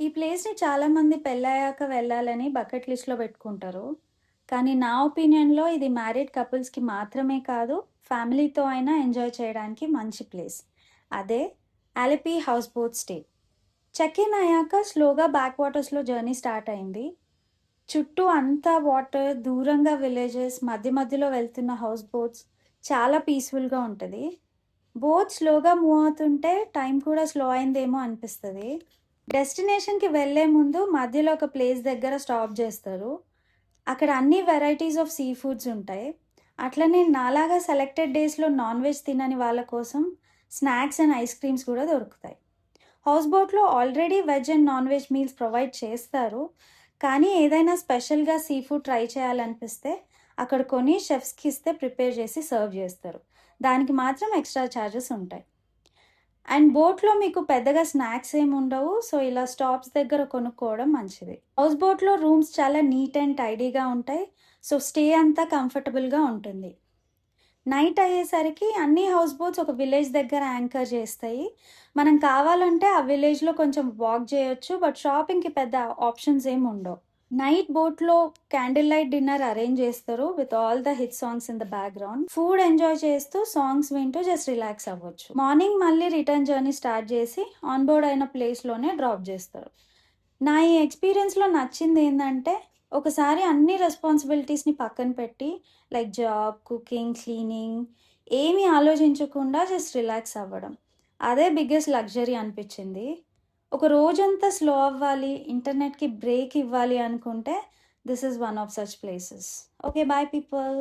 ఈ ప్లేస్‌ని చాలామంది పెళ్ళయ్యాక వెళ్ళాలని బకెట్ లిస్ట్‌లో పెట్టుకుంటారు. కానీ నా ఒపీనియన్‌లో ఇది మ్యారీడ్ కపుల్స్‌కి మాత్రమే కాదు, ఫ్యామిలీతో అయినా ఎంజాయ్ చేయడానికి మంచి ప్లేస్. అదే Alleppey house boat stay. Check in అయ్యాక స్లోగా బ్యాక్ వాటర్స్‌లో జర్నీ స్టార్ట్ అయింది. చుట్టూ అంతా వాటర్, దూరంగా విలేజెస్, మధ్య మధ్యలో వెళ్తున్న హౌస్ బోట్స్ చాలా పీస్‌ఫుల్‌గా ఉంటది. బోట్ స్లోగా మూవ్ అవుతుంటే టైం కూడా స్లో అయిందేమో అనిపిస్తది. డెస్టినేషన్‌కి వెళ్ళే ముందు మధ్యలో ఒక ప్లేస్ దగ్గర స్టాప్ జేస్తారు. అక్కడ అన్ని వెరైటీస్ ఆఫ్ సీ ఫుడ్స్ ఉంటాయి. అట్లనే నాలాగా సెలెక్టెడ్ డేస్‌లో నాన్ వెజ్ తినని వాళ్ళ కోసం స్నాక్స్ అండ్ ఐస్ క్రీమ్స్ కూడా దొరుకుతాయి. హౌస్ బోట్‌లో already veg and non veg meals provide చేస్తారు. కానీ ఏదైనా స్పెషల్‌గా సీ ఫుడ్ ట్రై చేయాలనిపిస్తే అక్కడ కొని షెఫ్స్‌కి ఇస్తే ప్రిపేర్ చేసి సర్వ్ చేస్తారు. దానికి మాత్రం ఎక్స్‌ట్రా చార్జెస్ ఉంటాయి. అండ్ బోట్‌లో మీకు పెద్దగా స్నాక్స్ ఏమి ఉండవు. సో, ఇలా స్టాప్స్ దగ్గర కొనుక్కోవడం మంచిది. హౌస్ బోట్‌లో రూమ్స్ చాలా నీట్ అండ్ టైడీగా ఉంటాయి. సో, స్టే అంతా కంఫర్టబుల్‌గా ఉంటుంది. నైట్ అయ్యేసరికి అన్ని హౌస్ బోట్స్ ఒక విలేజ్ దగ్గర యాంకర్ చేస్తాయి. మనం కావాలంటే ఆ విలేజ్‌లో కొంచెం వాక్ చేయొచ్చు. బట్ షాపింగ్‌కి పెద్ద ఆప్షన్స్ ఏమి ఉండవు. నైట్ బోట్‌లో క్యాండిల్ లైట్ డిన్నర్ అరేంజ్ చేస్తారు with all the hit songs in the background. Food enjoy చేస్తూ సాంగ్స్ వింటూ జస్ట్ రిలాక్స్ అవ్వచ్చు. మార్నింగ్ మళ్ళీ రిటర్న్ జర్నీ స్టార్ట్ చేసి ఆన్ బోర్డ్ అయిన ప్లేస్‌లోనే డ్రాప్ చేస్తారు. నా ఈ ఎక్స్‌పీరియన్స్‌లో నచ్చిందేందంటే, ఒకసారి అన్ని రెస్పాన్సిబిలిటీస్‌ని పక్కన పెట్టి లైక్ జాబ్, కుకింగ్, క్లీనింగ్ ఏమీ ఆలోచించకుండా జస్ట్ రిలాక్స్ అవ్వడం. అదే బిగ్గెస్ట్ లగ్జరీ అనిపిచ్చింది. ఒక రోజంతా స్లో అవ్వాలి, ఇంటర్నెట్‌కి బ్రేక్ ఇవ్వాలి అనుకుంటే this is one of such places. Okay. By people.